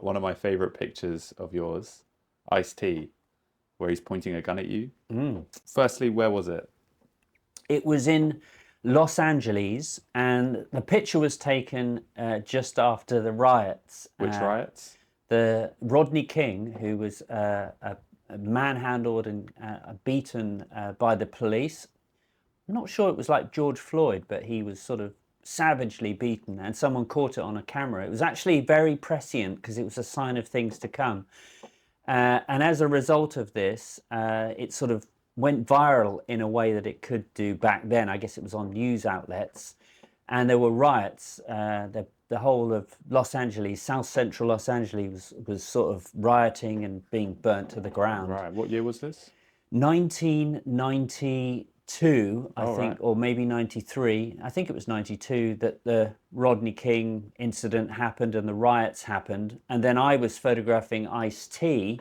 One of my favorite pictures of yours, Ice-T, where he's pointing a gun at you. Firstly, where was it? It was in Los Angeles, and the picture was taken just after the riots. Which riots? The Rodney King, who was manhandled and beaten by the police. I'm not sure it was like George Floyd, but he was sort of savagely beaten, and someone caught it on a camera. It was actually very prescient because it was a sign of things to come. And as a result of this, it sort of went viral in a way that it could do back then. I guess it was on news outlets, and there were riots. The whole of Los Angeles, South Central Los Angeles, was sort of rioting and being burnt to the ground. Right. What year was this? 1992, I think, right. or maybe 93. I think it was 92 that the Rodney King incident happened and the riots happened. And then I was photographing Ice-T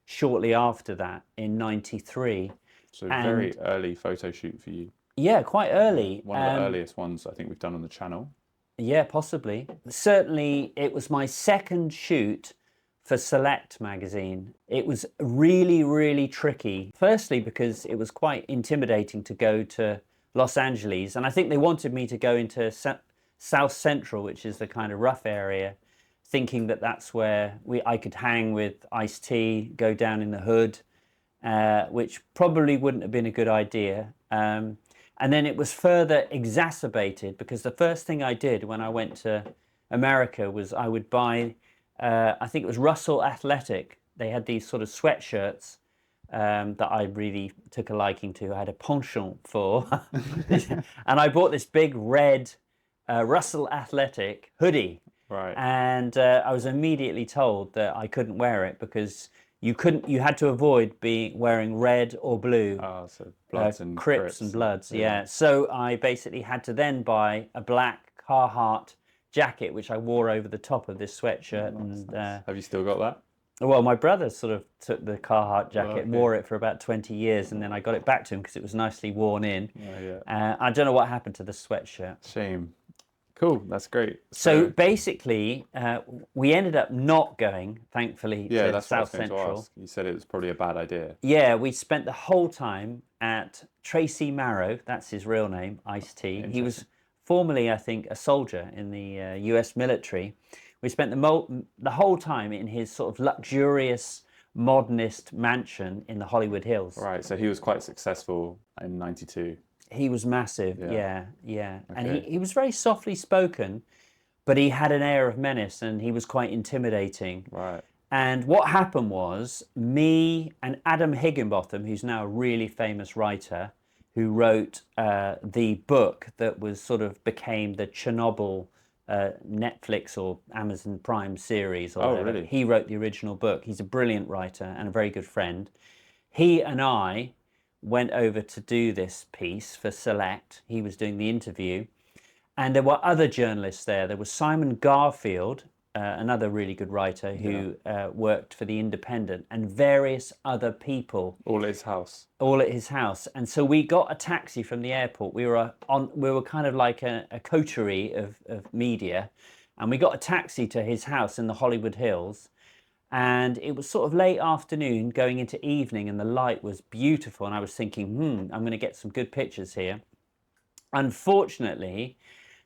shortly after that in 93. So very early photo shoot for you. Yeah, quite early. One of the earliest ones I think we've done on the channel. Yeah, possibly. Certainly, it was my second shoot for Select magazine. It was really, really tricky. Firstly, because it was quite intimidating to go to Los Angeles. And I think they wanted me to go into South Central, which is the kind of rough area, thinking that that's where I could hang with Ice-T, go down in the hood, which probably wouldn't have been a good idea. And then it was further exacerbated because the first thing I did when I went to America was I would buy, I think it was Russell Athletic. They had these sort of sweatshirts that I really took a liking to. I had a penchant for. And I bought this big red Russell Athletic hoodie. Right. And I was immediately told that I couldn't wear it because you had to avoid wearing red or blue. Oh, so Bloods and Crips and Bloods, yeah. So I basically had to then buy a black Carhartt jacket, which I wore over the top of this sweatshirt. Nice. And have you still got that? Well, my brother sort of took the Carhartt jacket, wore it for about 20 years, and then I got it back to him because it was nicely worn in. I don't know what happened to the sweatshirt. Shame. Cool, that's great. So basically, we ended up not going, thankfully, to that's South what I was going to Central. ask. You said it was probably a bad idea. Yeah, we spent the whole time at Tracy Marrow, that's his real name, Ice-T. He was formerly, I think, a soldier in the US military. We spent the whole time in his sort of luxurious, modernist mansion in the Hollywood Hills. Right, so he was quite successful in 92. He was massive, yeah. Okay. And he was very softly spoken, but he had an air of menace and he was quite intimidating. Right. And what happened was me and Adam Higginbotham, who's now a really famous writer, who wrote the book that was sort of became the Chernobyl Netflix or Amazon Prime series. Or whatever. Really? He wrote the original book. He's a brilliant writer and a very good friend. He and I went over to do this piece for Select. He was doing the interview. And there were other journalists there. There was Simon Garfield, another really good writer who worked for The Independent, and various other people. All at his house. All at his house. And so we got a taxi from the airport. We were kind of like a coterie of media. And we got a taxi to his house in the Hollywood Hills. And it was sort of late afternoon going into evening and the light was beautiful. And I was thinking, I'm going to get some good pictures here. Unfortunately,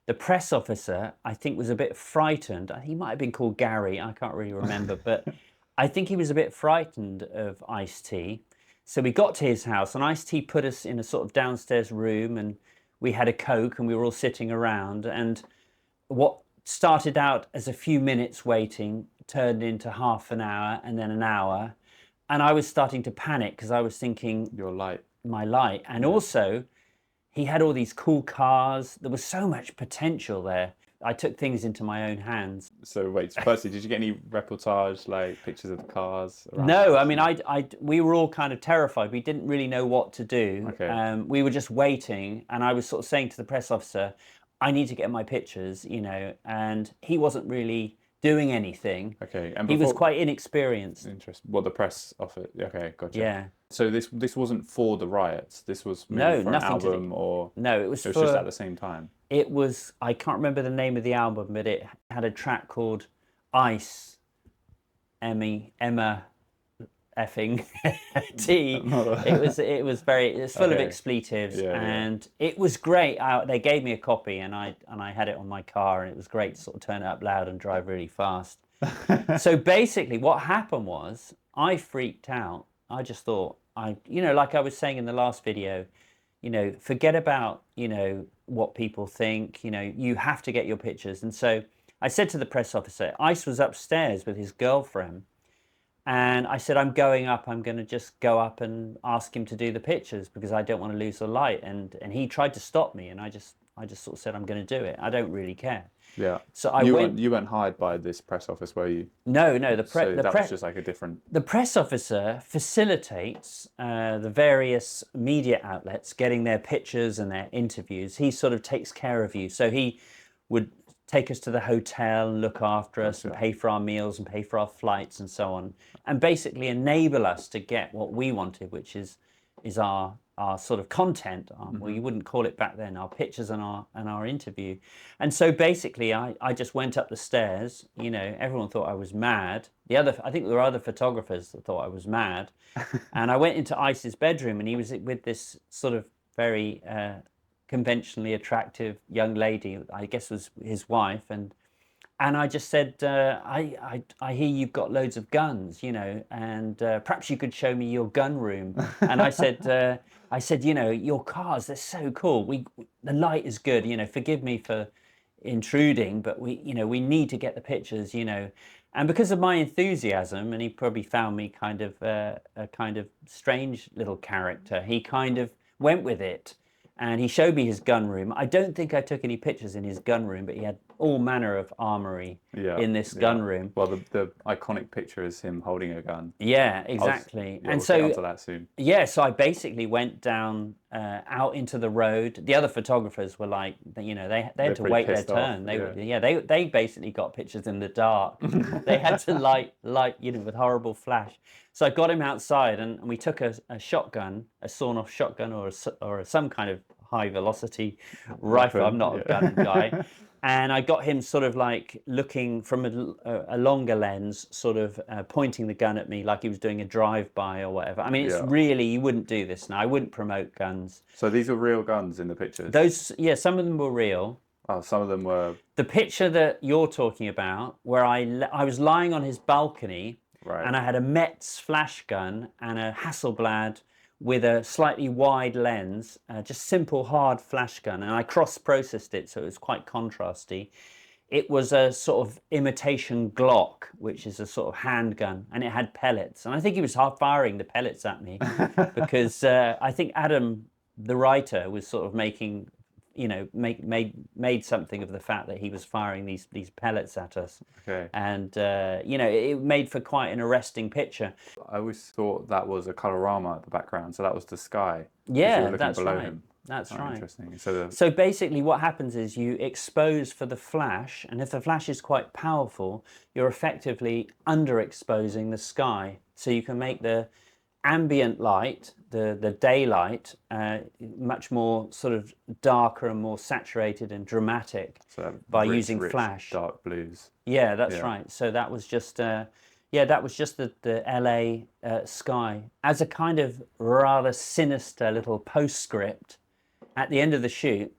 the press officer, I think, was a bit frightened. He might have been called Gary. I can't really remember. But I think he was a bit frightened of Ice-T. So we got to his house and Ice-T put us in a sort of downstairs room and we had a Coke and we were all sitting around. And what started out as a few minutes waiting turned into half an hour and then an hour. And I was starting to panic because I was thinking... My light. And also, he had all these cool cars. There was so much potential there. I took things into my own hands. So wait, firstly, did you get any reportage, like pictures of the cars? No, I mean, we were all kind of terrified. We didn't really know what to do. Okay. We were just waiting. And I was sort of saying to the press officer, I need to get my pictures, and he wasn't really doing anything. Okay. And he was quite inexperienced. Interesting. What the press offered. Okay, gotcha. Yeah. So this wasn't for the riots. This was maybe for an album or... No, it was just at the same time. It was, I can't remember the name of the album, but it had a track called Ice Emma effing T. It was full of expletives, and it was great. They gave me a copy, and I had it on my car, and it was great to sort of turn it up loud and drive really fast. So basically, what happened was I freaked out. I just thought like I was saying in the last video, forget about what people think. You have to get your pictures. And so I said to the press officer, Ice was upstairs with his girlfriend. And I said, I'm going up. I'm going to just go up and ask him to do the pictures because I don't want to lose the light. And he tried to stop me, and I just sort of said, I'm going to do it. I don't really care. Yeah. So you weren't hired by this press office, were you? No. Was just like a different. The press officer facilitates the various media outlets getting their pictures and their interviews. He sort of takes care of you. So he would take us to the hotel and look after us and pay for our meals and pay for our flights and so on, and basically enable us to get what we wanted, which is our sort of content. Well, you wouldn't call it back then, our pictures and our interview. And so basically I just went up the stairs. Everyone thought I was mad. I think there were other photographers that thought I was mad. And I went into Ice's bedroom, and he was with this sort of very conventionally attractive young lady, I guess was his wife, and I just said, I hear you've got loads of guns, and perhaps you could show me your gun room. And I said, your cars, they're so cool. The light is good. Forgive me for intruding, but we need to get the pictures. And because of my enthusiasm, and he probably found me kind of a kind of strange little character, he kind of went with it. And he showed me his gun room. I don't think I took any pictures in his gun room, but he had all manner of armory in this gun room. Well, the iconic picture is him holding a gun. Yeah, exactly. We'll get onto that soon. Yeah, so I basically went down out into the road. The other photographers were like, they had to wait their turn. They basically got pictures in the dark. They had to light with horrible flash. So I got him outside, and we took a shotgun, a sawn-off shotgun, or some kind of high-velocity rifle. I'm not a gun guy. And I got him sort of like looking from a longer lens, sort of pointing the gun at me like he was doing a drive-by or whatever. I mean, it's really, you wouldn't do this now. I wouldn't promote guns. So these are real guns in the pictures? Some of them were real. Oh, some of them were... The picture that you're talking about, where I was lying on his balcony, and I had a Metz flash gun and a Hasselblad with a slightly wide lens, just simple hard flash gun, and I cross-processed it, so it was quite contrasty. It was a sort of imitation Glock, which is a sort of handgun, and it had pellets. And I think he was half firing the pellets at me because I think Adam, the writer, was sort of making, made something of the fact that he was firing these pellets at us. Okay. And, it made for quite an arresting picture. I always thought that was a colorama at the background, so that was the sky. Yeah, that's right. Him. That's right. Interesting. So basically what happens is you expose for the flash, and if the flash is quite powerful, you're effectively underexposing the sky. So you can make the ambient light, the daylight, much more sort of darker and more saturated and dramatic by using flash. Dark blues. Yeah, that's right. So that was just the LA sky as a kind of rather sinister little postscript. At the end of the shoot,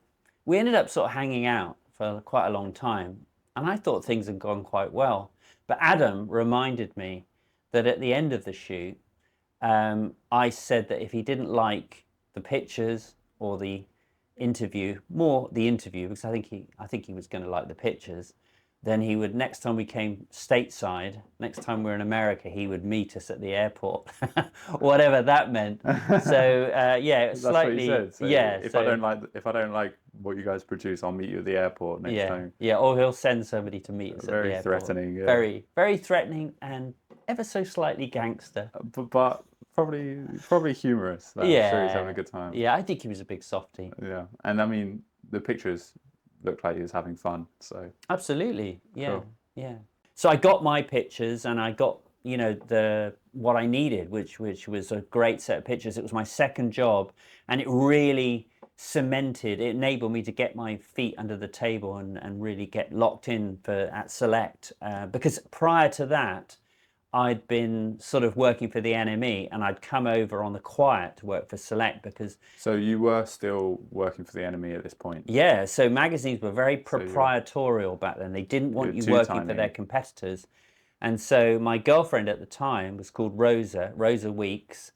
we ended up sort of hanging out for quite a long time, and I thought things had gone quite well. But Adam reminded me that at the end of the shoot, I said that if he didn't like the pictures or the interview, more the interview, because I think he was going to like the pictures, then he would, next time we came stateside, next time we're in America, he would meet us at the airport, whatever that meant. So that's slightly, what you said. So yeah. If I don't like what you guys produce, I'll meet you at the airport next time. Yeah, or he'll send somebody to meet us at the airport. Very threatening. Yeah. Very, very threatening, and ever so slightly gangster. But probably humorous. I'm sure he's having a good time. Yeah, I think he was a big softie. Yeah, and I mean the pictures looked like he was having fun. So absolutely, yeah, cool. Yeah. So I got my pictures, and I got what I needed, which was a great set of pictures. It was my second job, and it really cemented. It enabled me to get my feet under the table and really get locked in at Select. Because prior to that, I'd been sort of working for the NME, and I'd come over on the quiet to work for Select because, So you were still working for the enemy at this point. yeah, so magazines were very So proprietorial back then. They didn't want you two working for timing. their competitors. And so my girlfriend at the time was called Rosa Weeks.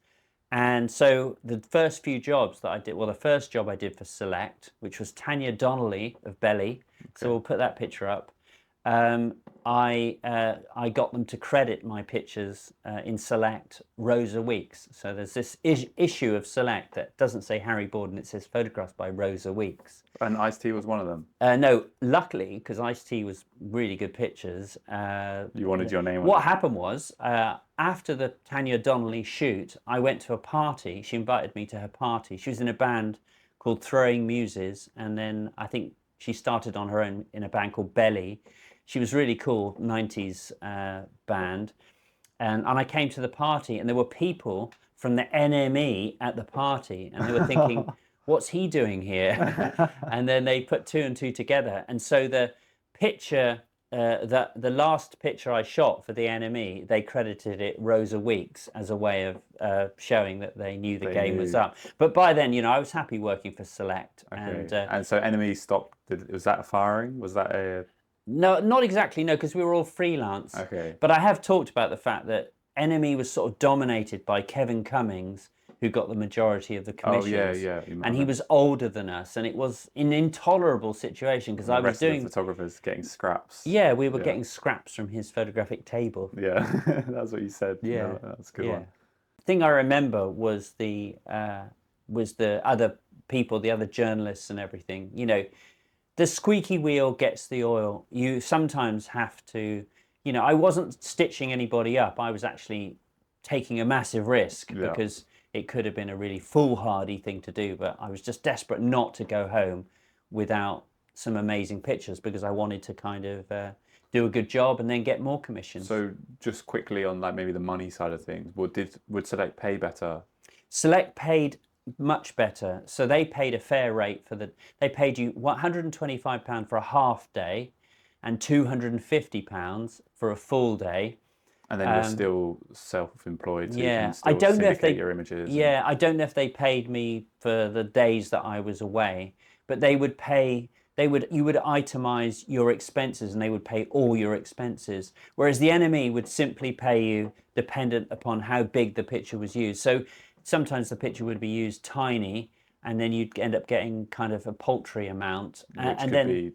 And so the first few jobs that I did, well, the first job I did for Select, which was Tanya Donnelly of Belly. So we'll put that picture up. I got them to credit my pictures in Select Rosa Weeks. So there's this issue of Select that doesn't say Harry Borden, it says photographs by Rosa Weeks. And Ice-T was one of them. No, luckily, because Ice-T was really good pictures. You wanted your name on What it. happened was, after the Tanya Donnelly shoot, I went to a party. She invited me to her party. She was in a band called Throwing Muses, and then I think she started on her own in a band called Belly. She was really cool, 90s band. And I came to the party, and there were people from the NME at the party, and they were thinking, what's he doing here? And then they put two and two together. And so the picture, the last picture I shot for the NME, they credited it Rosa Weeks as a way of showing that they knew the game was up. But by then, I was happy working for Select. Okay. And so enemy stopped. Was that a firing? Was that a... No, not exactly, no, because we were all freelance. Okay. But I have talked about the fact that NME was sort of dominated by Kevin Cummings, who got the majority of the commissions. Oh, yeah. And he was older than us, and it was an intolerable situation because I was doing... The photographers getting scraps. Yeah, we were getting scraps from his photographic table. Yeah, that's what you said. Yeah. No, that's a good one. The thing I remember was the other people, the other journalists and everything. The squeaky wheel gets the oil. You sometimes have to, I wasn't stitching anybody up. I was actually taking a massive risk because it could have been a really foolhardy thing to do, but I was just desperate not to go home without some amazing pictures because I wanted to kind of do a good job and then get more commissions. So just quickly on maybe the money side of things, would Select pay better? Select paid much better. So they paid a fair rate they paid you £125 for a half day and £250 for a full day. And then you're still self-employed, so you can still I don't know if syndicate your images. Yeah, I don't know if they paid me for the days that I was away, but you would itemize your expenses and they would pay all your expenses. Whereas the NME would simply pay you dependent upon how big the picture was used. So sometimes the picture would be used tiny, and then you'd end up getting kind of a paltry amount. Which could be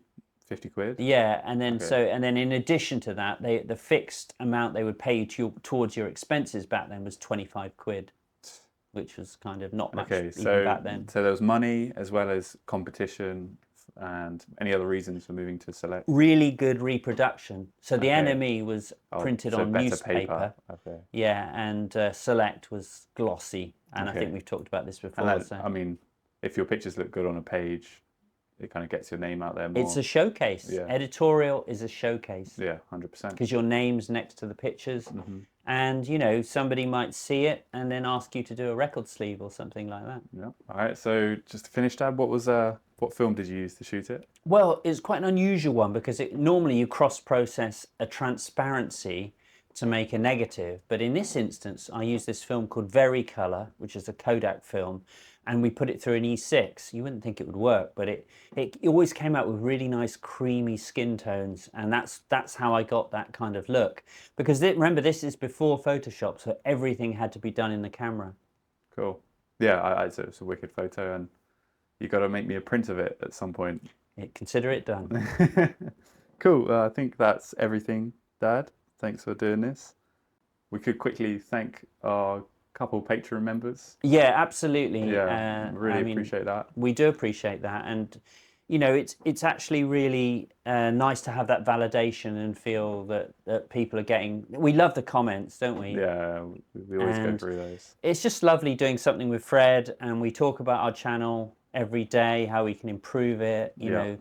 50 quid? Yeah, and then and then in addition to that, the fixed amount they would pay you towards your expenses back then was 25 quid, which was kind of not much even back then. So there was money as well as competition, and any other reasons for moving to Select? Really good reproduction. So the NME was printed on better newspaper. Okay. Yeah, and Select was glossy. And I think we've talked about this before. And I mean, if your pictures look good on a page, it kind of gets your name out there more. It's a showcase. Yeah. Editorial is a showcase. Yeah, 100%. Because your name's next to the pictures. And, somebody might see it and then ask you to do a record sleeve or something like that. Yeah. All right, so just to finish, Dad, what film did you use to shoot it? Well, it's quite an unusual one because normally you cross-process a transparency to make a negative. But in this instance, I used this film called Vericolor, which is a Kodak film, and we put it through an E6. You wouldn't think it would work, but it always came out with really nice creamy skin tones, and that's how I got that kind of look. Because remember, this is before Photoshop, so everything had to be done in the camera. Cool. Yeah, it's a wicked photo, and you got to make me a print of it at some point. Consider it done. Cool. I think that's everything, Dad. Thanks for doing this. We could quickly thank our couple Patreon members. Yeah, absolutely. Yeah, really appreciate that. We do appreciate that, and it's actually really nice to have that validation and feel that people are getting. We love the comments, don't we? Yeah, we always go through those. It's just lovely doing something with Fred, and we talk about our channel every day, how we can improve it. You know,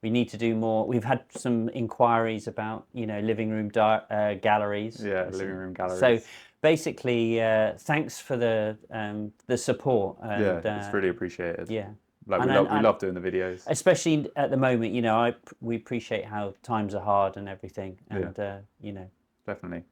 we need to do more. We've had some inquiries about living room galleries. Yeah, living room galleries. So basically, thanks for the support. And, it's really appreciated. Yeah. We love doing the videos. Especially at the moment, we appreciate how times are hard and everything. And, Definitely.